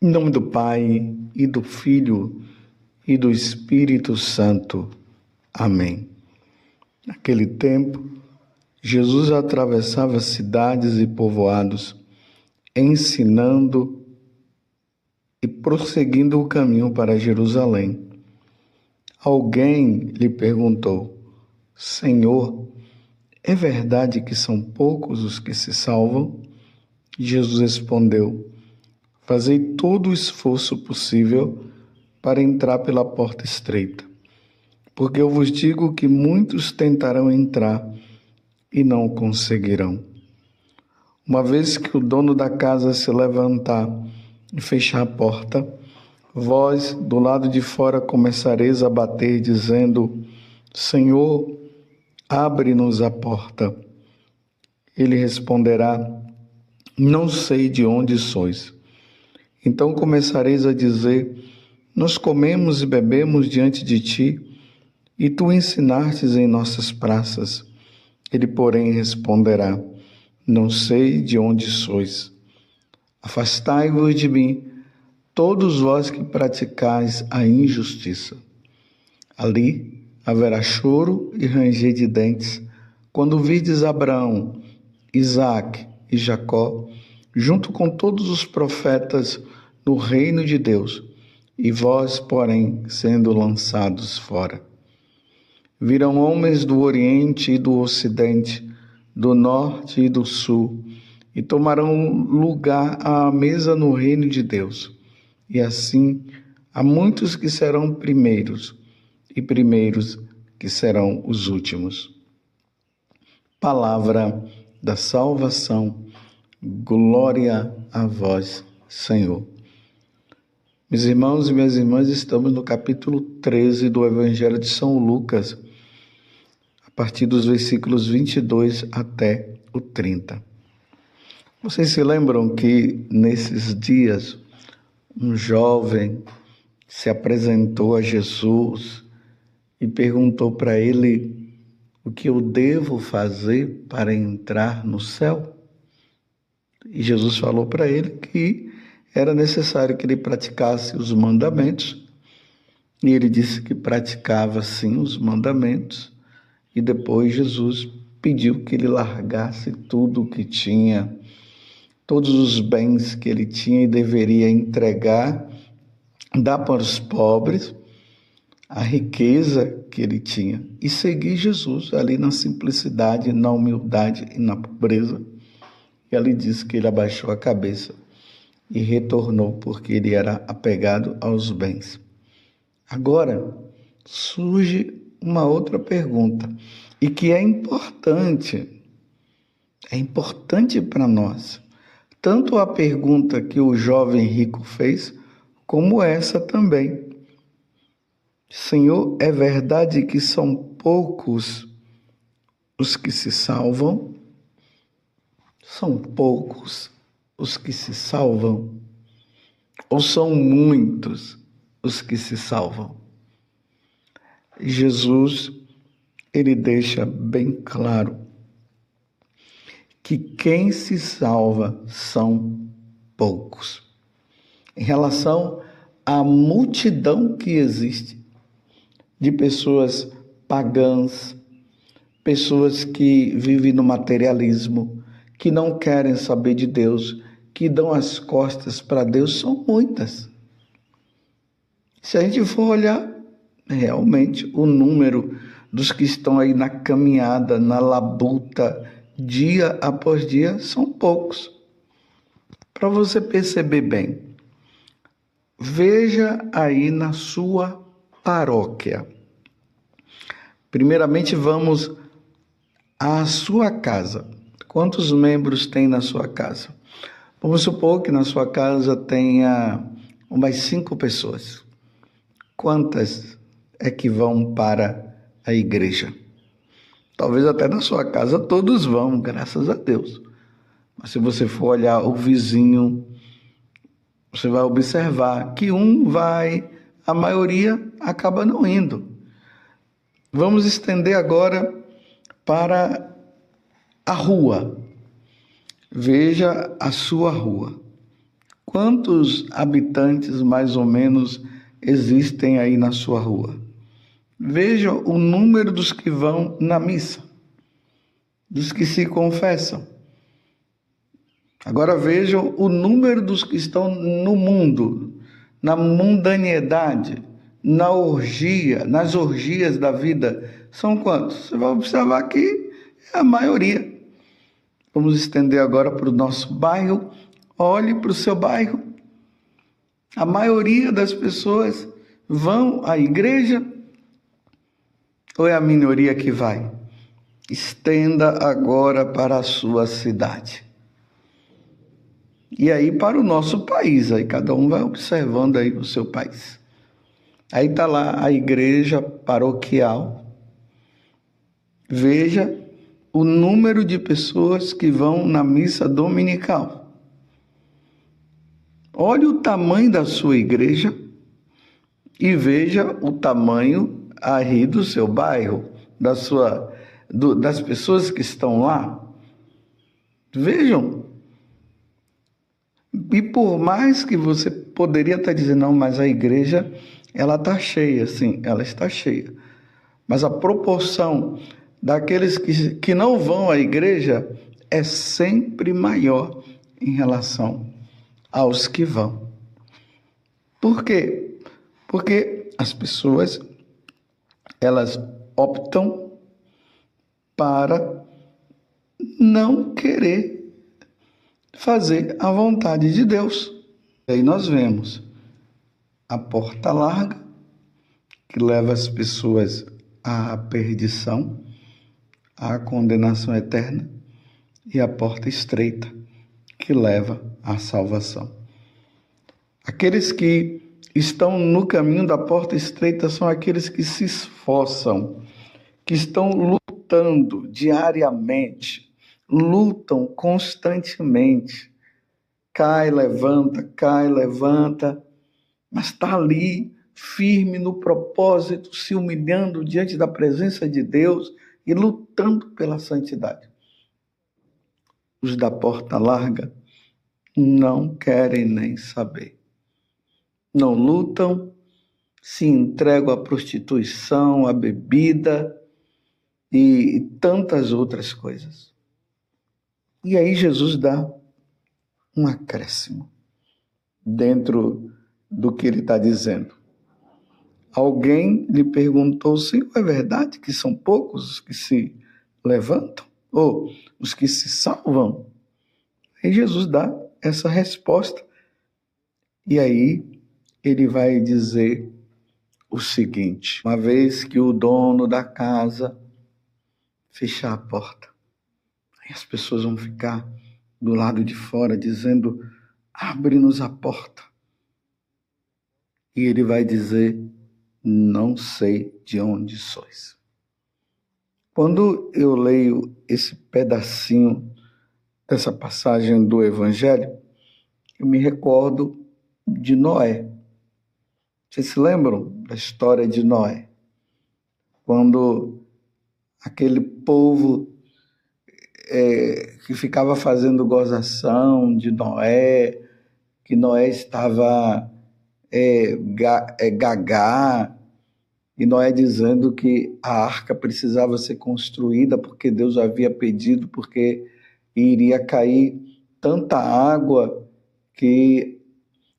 Em nome do Pai, e do Filho, e do Espírito Santo. Amém. Naquele tempo, Jesus atravessava cidades e povoados, ensinando e prosseguindo o caminho para Jerusalém. Alguém lhe perguntou: Senhor, é verdade que são poucos os que se salvam? Jesus respondeu: Fazei todo o esforço possível para entrar pela porta estreita, porque eu vos digo que muitos tentarão entrar e não conseguirão. Uma vez que o dono da casa se levantar e fechar a porta, vós, do lado de fora, começareis a bater, dizendo: Senhor, abre-nos a porta. Ele responderá: Não sei de onde sois. Então começareis a dizer: Nós comemos e bebemos diante de ti, e tu ensinastes em nossas praças. Ele, porém, responderá: Não sei de onde sois. Afastai-vos de mim, todos vós que praticais a injustiça. Ali haverá choro e ranger de dentes, quando virdes Abraão, Isaque e Jacó, junto com todos os profetas, no reino de Deus, e vós, porém, sendo lançados fora. Virão homens do Oriente e do Ocidente, do Norte e do Sul, e tomarão lugar à mesa no reino de Deus. E assim, há muitos que serão primeiros, e primeiros que serão os últimos. Palavra da salvação. Glória a vós, Senhor. Meus irmãos e minhas irmãs, estamos no capítulo 13 do Evangelho de São Lucas, a partir dos versículos 22 até o 30. Vocês se lembram que nesses dias um jovem se apresentou a Jesus e perguntou para ele: o que eu devo fazer para entrar no céu? E Jesus falou para ele que era necessário que ele praticasse os mandamentos. E ele disse que praticava sim os mandamentos. E depois Jesus pediu que ele largasse tudo o que tinha, todos os bens que ele tinha e deveria entregar, dar para os pobres, a riqueza que ele tinha, e seguir Jesus ali na simplicidade, na humildade e na pobreza. E ali diz que ele abaixou a cabeça e retornou porque ele era apegado aos bens. Agora surge uma outra pergunta, e que é importante para nós. Tanto a pergunta que o jovem rico fez, como essa também. Senhor, é verdade que são poucos os que se salvam? São poucos os que se salvam? Ou são muitos os que se salvam? Jesus, ele deixa bem claro que quem se salva são poucos. Em relação à multidão que existe de pessoas pagãs, pessoas que vivem no materialismo, que não querem saber de Deus, que dão as costas para Deus, são muitas. Se a gente for olhar, realmente o número dos que estão aí na caminhada, na labuta, dia após dia, são poucos. Para você perceber bem, veja aí na sua paróquia. Primeiramente, vamos à sua casa. Quantos membros tem na sua casa? Vamos supor que na sua casa tenha umas 5 pessoas. Quantas é que vão para a igreja? Talvez até na sua casa todos vão, graças a Deus. Mas se você for olhar o vizinho, você vai observar que um vai, a maioria acaba não indo. Vamos estender agora para a rua. Veja a sua rua. Quantos habitantes, mais ou menos, existem aí na sua rua? Veja o número dos que vão na missa, dos que se confessam. Agora vejam o número dos que estão no mundo, na mundanidade, na orgia, nas orgias da vida. São quantos? Você vai observar que é a maioria. Vamos estender agora para o nosso bairro. Olhe para o seu bairro. A maioria das pessoas vão à igreja ou é a minoria que vai? Estenda agora para a sua cidade. E aí para o nosso país, aí cada um vai observando aí o seu país. Aí está lá a igreja paroquial. Veja o número de pessoas que vão na missa dominical. Olhe o tamanho da sua igreja e veja o tamanho aí do seu bairro, das pessoas que estão lá. Vejam. E por mais que você poderia estar dizendo, não, mas a igreja, ela está cheia, sim, ela está cheia. Mas a proporção daqueles que não vão à igreja é sempre maior em relação aos que vão. Por quê? Porque as pessoas, elas optam para não querer fazer a vontade de Deus. E aí nós vemos a porta larga, que leva as pessoas à perdição, à condenação eterna, e a porta estreita, que leva à salvação. Aqueles que estão no caminho da porta estreita são aqueles que se esforçam, que estão lutando diariamente, lutam constantemente. Cai, levanta, mas está ali, firme no propósito, se humilhando diante da presença de Deus e lutando pela santidade. Os da porta larga não querem nem saber. Não lutam, se entregam à prostituição, à bebida e tantas outras coisas. E aí Jesus dá um acréscimo dentro do que ele está dizendo. Alguém lhe perguntou, Senhor, é verdade que são poucos os que se levantam? Ou os que se salvam? E Jesus dá essa resposta. E aí ele vai dizer o seguinte, uma vez que o dono da casa fechar a porta, aí as pessoas vão ficar do lado de fora dizendo, abre-nos a porta. E ele vai dizer, não sei de onde sois. Quando eu leio esse pedacinho dessa passagem do Evangelho, eu me recordo de Noé. Vocês se lembram da história de Noé? Quando aquele povo que ficava fazendo gozação de Noé, que Noé estava gagá, e Noé dizendo que a arca precisava ser construída porque Deus havia pedido, porque iria cair tanta água que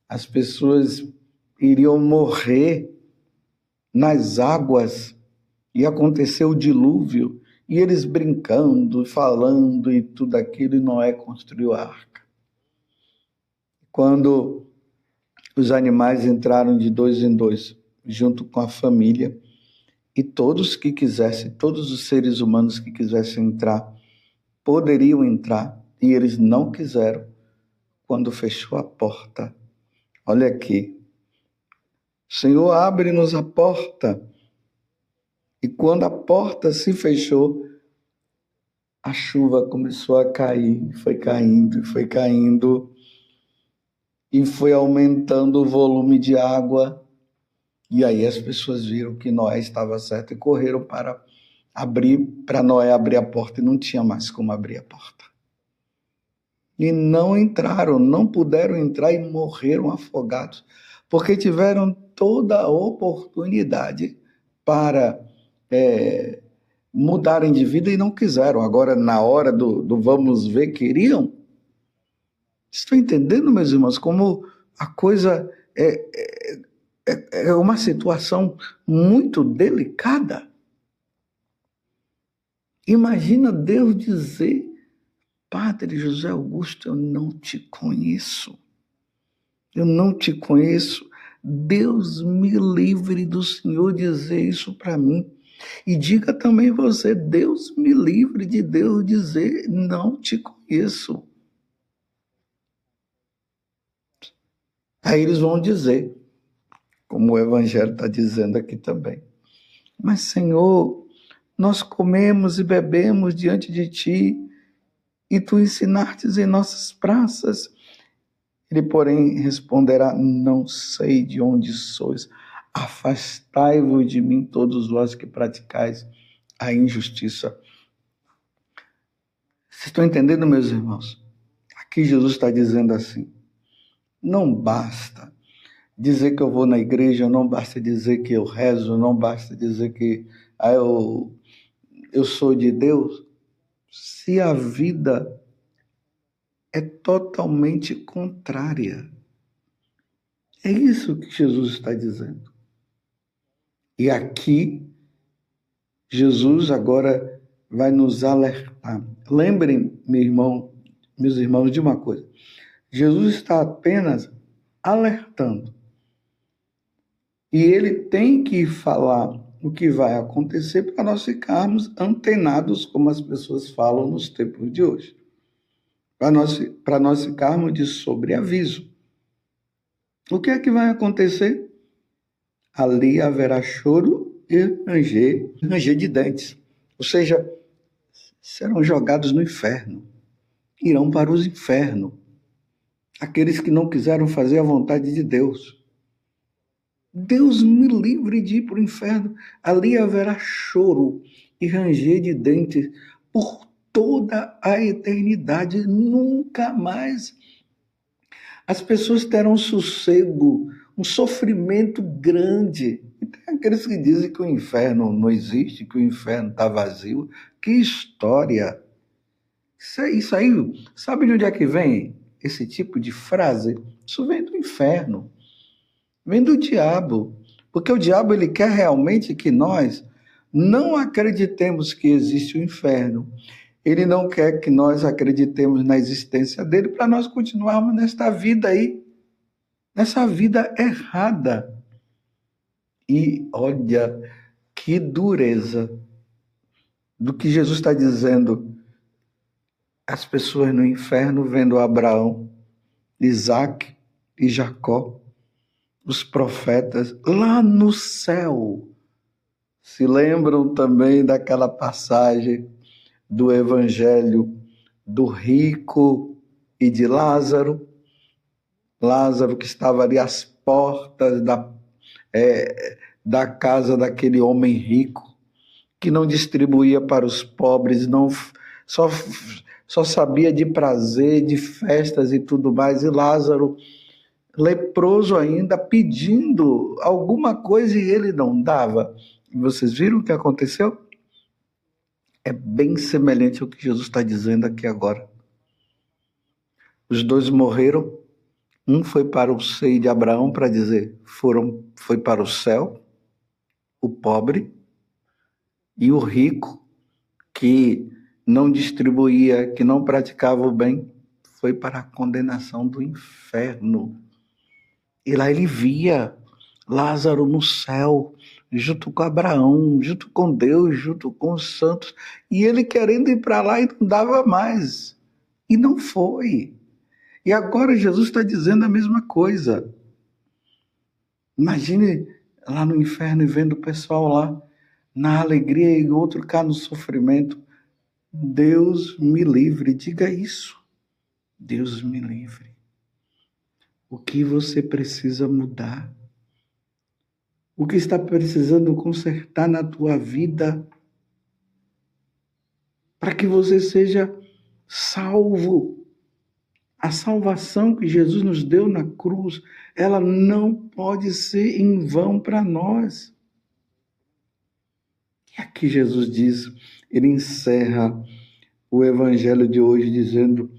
as pessoas iriam morrer nas águas, e aconteceu o dilúvio, e eles brincando, falando e tudo aquilo, e Noé construiu a arca. Quando os animais entraram de 2 em 2, junto com a família, e todos que quisessem, todos os seres humanos que quisessem entrar, poderiam entrar, e eles não quiseram, quando fechou a porta. Olha aqui, Senhor, abre-nos a porta. E quando a porta se fechou, a chuva começou a cair, foi caindo, e foi aumentando o volume de água. E aí as pessoas viram que Noé estava certo e correram para Noé abrir a porta, e não tinha mais como abrir a porta. e não entraram, não puderam entrar e morreram afogados, porque tiveram toda a oportunidade para mudarem de vida e não quiseram. Agora, na hora do vamos ver, queriam. Estão entendendo, meus irmãos, como a coisa é uma situação muito delicada? Imagina Deus dizer: Padre José Augusto, eu não te conheço. Eu não te conheço. Deus me livre do Senhor dizer isso para mim. E diga também você: Deus me livre de Deus dizer: não te conheço. Aí eles vão dizer, como o Evangelho está dizendo aqui também: mas Senhor, nós comemos e bebemos diante de Ti, e Tu ensinastes em nossas praças. Ele, porém, responderá: não sei de onde sois, afastai-vos de mim, todos vós que praticais a injustiça. Vocês estão entendendo, meus irmãos? Aqui Jesus está dizendo assim: não basta dizer que eu vou na igreja, não basta dizer que eu rezo, não basta dizer que eu sou de Deus, se a vida é totalmente contrária. É isso que Jesus está dizendo. E aqui, Jesus agora vai nos alertar. Lembrem, meus irmãos, de uma coisa. Jesus está apenas alertando. E ele tem que falar o que vai acontecer para nós ficarmos antenados, como as pessoas falam nos tempos de hoje. Para nós ficarmos de sobreaviso. O que é que vai acontecer? Ali haverá choro e ranger de dentes. Ou seja, serão jogados no inferno. Irão para os infernos. Aqueles que não quiseram fazer a vontade de Deus. Deus me livre de ir para o inferno. Ali haverá choro e ranger de dentes por toda a eternidade. Nunca mais as pessoas terão sossego, um sofrimento grande. E tem aqueles que dizem que o inferno não existe, que o inferno está vazio. Que história! Isso aí, sabe de onde é que vem esse tipo de frase? Isso vem do inferno, vem do diabo. Porque o diabo ele quer realmente que nós não acreditemos que existe o inferno. Ele não quer que nós acreditemos na existência dele para nós continuarmos nesta vida aí, nessa vida errada. E olha que dureza do que Jesus está dizendo. As pessoas no inferno vendo Abraão, Isaac e Jacó, os profetas lá no céu. Se lembram também daquela passagem do Evangelho do rico e de Lázaro? Lázaro que estava ali às portas da casa daquele homem rico, que não distribuía para os pobres, não só sabia de prazer, de festas e tudo mais, e Lázaro, leproso ainda, pedindo alguma coisa e ele não dava. E vocês viram o que aconteceu? É bem semelhante ao que Jesus está dizendo aqui agora. Os dois morreram, um foi para o seio de Abraão para dizer, foi para o céu, o pobre, e o rico, que não distribuía, que não praticava o bem, foi para a condenação do inferno. E lá ele via Lázaro no céu, junto com Abraão, junto com Deus, junto com os santos, e ele querendo ir para lá e não dava mais. E não foi. E agora Jesus está dizendo a mesma coisa. Imagine lá no inferno e vendo o pessoal lá na alegria e outro cá no sofrimento. Deus me livre, diga isso. Deus me livre. O que você precisa mudar? O que está precisando consertar na tua vida para que você seja salvo? A salvação que Jesus nos deu na cruz, ela não pode ser em vão para nós. E aqui Jesus diz, ele encerra o evangelho de hoje dizendo: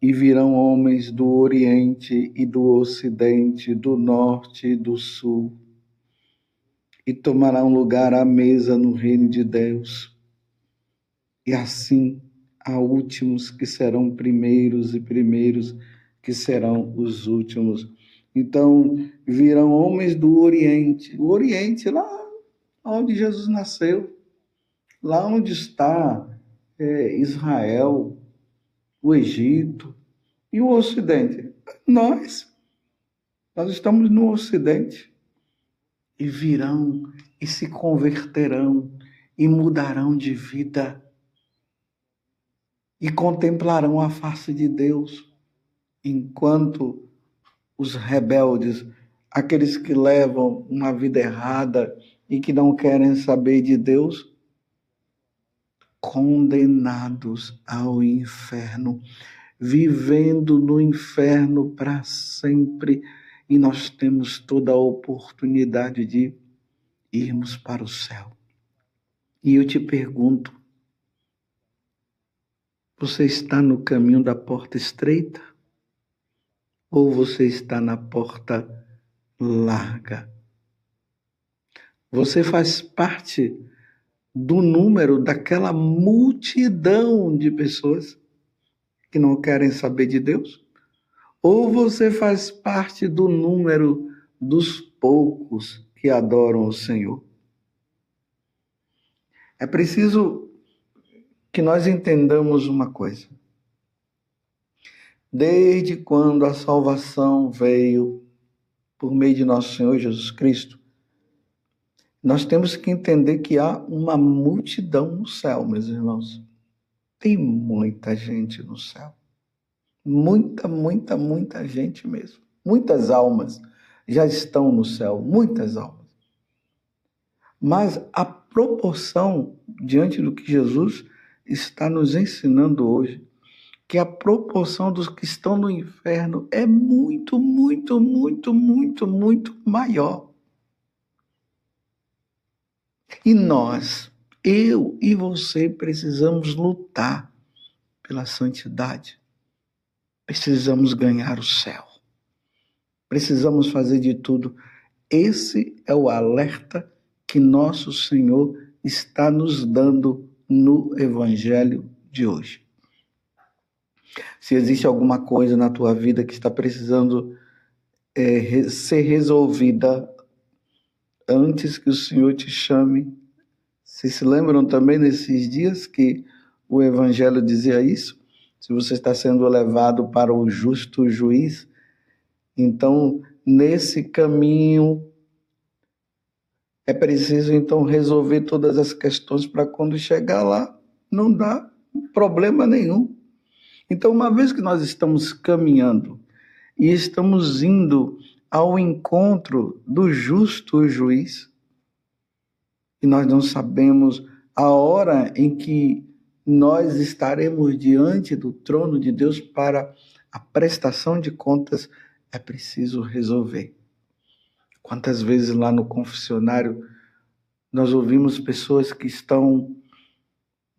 e virão homens do Oriente e do Ocidente, do Norte e do Sul, e tomarão lugar à mesa no reino de Deus. E assim há últimos que serão primeiros e primeiros que serão os últimos. Então virão homens do Oriente, o Oriente lá onde Jesus nasceu, lá onde está Israel, o Egito, e o Ocidente. Nós estamos no Ocidente. E virão e se converterão e mudarão de vida e contemplarão a face de Deus, enquanto os rebeldes, aqueles que levam uma vida errada e que não querem saber de Deus, condenados ao inferno, vivendo no inferno para sempre, e nós temos toda a oportunidade de irmos para o céu. E eu te pergunto, você está no caminho da porta estreita? Ou você está na porta larga? Você faz parte do número daquela multidão de pessoas que não querem saber de Deus? Ou você faz parte do número dos poucos que adoram o Senhor? É preciso que nós entendamos uma coisa. Desde quando a salvação veio por meio de nosso Senhor Jesus Cristo, nós temos que entender que há uma multidão no céu, meus irmãos. Tem muita gente no céu. Muita gente mesmo. Muitas almas já estão no céu, muitas almas. Mas a proporção, diante do que Jesus está nos ensinando hoje, que a proporção dos que estão no inferno é muito maior. E nós, eu e você, precisamos lutar pela santidade. Precisamos ganhar o céu. Precisamos fazer de tudo. Esse é o alerta que nosso Senhor está nos dando no Evangelho de hoje. Se existe alguma coisa na tua vida que está precisando ser resolvida antes que o Senhor te chame, vocês se lembram também nesses dias que o Evangelho dizia isso? Se você está sendo levado para o justo juiz, então nesse caminho é preciso então resolver todas as questões para quando chegar lá não dá problema nenhum. Então, uma vez que nós estamos caminhando e estamos indo ao encontro do justo juiz, e nós não sabemos a hora em que nós estaremos diante do trono de Deus para a prestação de contas, é preciso resolver. Quantas vezes lá no confessionário nós ouvimos pessoas que estão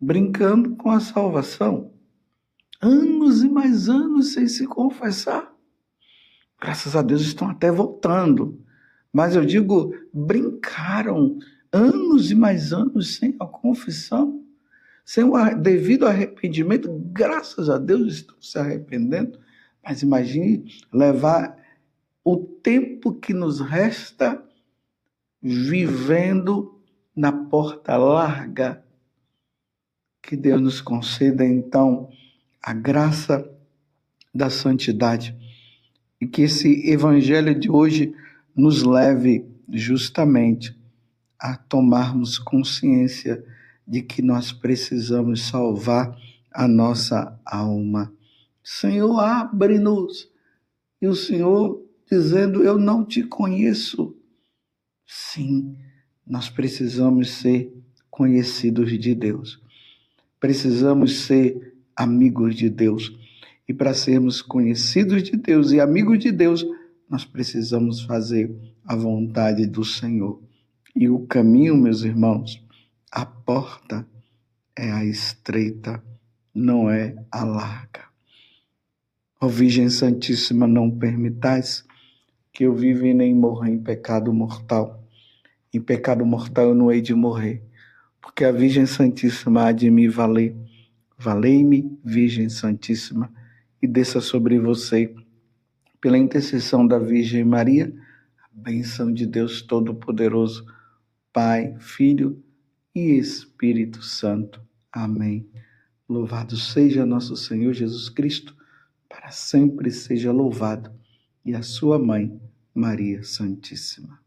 brincando com a salvação, anos e mais anos sem se confessar. Graças a Deus estão até voltando. Mas eu digo, brincaram anos e mais anos sem a confissão, sem o devido arrependimento. Graças a Deus estão se arrependendo. Mas imagine levar o tempo que nos resta vivendo na porta larga. Que Deus nos conceda, então, a graça da santidade e que esse evangelho de hoje nos leve justamente a tomarmos consciência de que nós precisamos salvar a nossa alma. Senhor, abre-nos. E o Senhor dizendo, eu não te conheço. Sim, nós precisamos ser conhecidos de Deus. Precisamos ser amigos de Deus. E para sermos conhecidos de Deus e amigos de Deus, nós precisamos fazer a vontade do Senhor. E o caminho, meus irmãos, a porta é a estreita, não é a larga. Ó Virgem Santíssima, não permitais que eu viva e nem morra em pecado mortal. Em pecado mortal eu não hei de morrer, porque a Virgem Santíssima há de me valer. Valei-me, Virgem Santíssima, e desça sobre você, pela intercessão da Virgem Maria, a bênção de Deus Todo-Poderoso, Pai, Filho e Espírito Santo. Amém. Louvado seja nosso Senhor Jesus Cristo, para sempre seja louvado, e a sua mãe, Maria Santíssima.